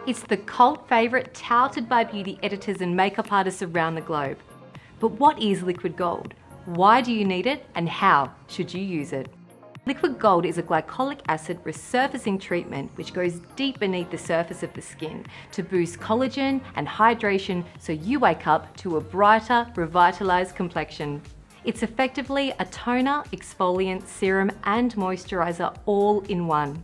It's the cult favourite touted by beauty editors and makeup artists around the globe. But what is liquid gold? Why do you need it, and how should you use it? Liquid gold is a glycolic acid resurfacing treatment which goes deep beneath the surface of the skin to boost collagen and hydration so you wake up to a brighter, revitalised complexion. It's effectively a toner, exfoliant, serum and moisturiser all in one.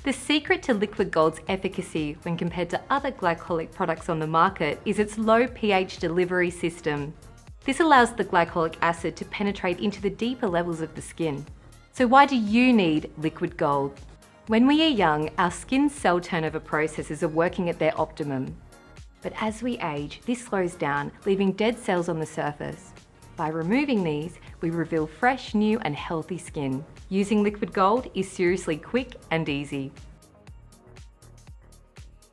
The secret to liquid gold's efficacy when compared to other glycolic products on the market is its low pH delivery system. This allows the glycolic acid to penetrate into the deeper levels of the skin. So why do you need liquid gold? When we are young, our skin's cell turnover processes are working at their optimum. But as we age, this slows down, leaving dead cells on the surface. By removing these, we reveal fresh, new and healthy skin. Using liquid gold is seriously quick and easy.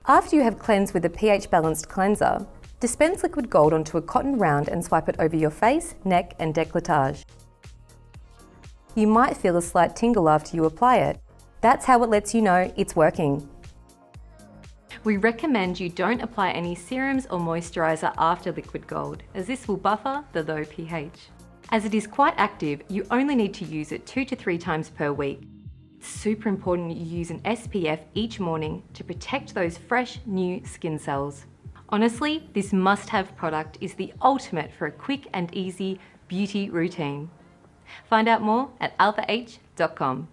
After you have cleansed with a pH-balanced cleanser, dispense liquid gold onto a cotton round and swipe it over your face, neck and décolletage. You might feel a slight tingle after you apply it. That's how it lets you know it's working. We recommend you don't apply any serums or moisturiser after liquid gold, as this will buffer the low pH. As it is quite active, you only need to use it 2 to 3 times per week. It's super important you use an SPF each morning to protect those fresh, new skin cells. Honestly, this must-have product is the ultimate for a quick and easy beauty routine. Find out more at alphah.com.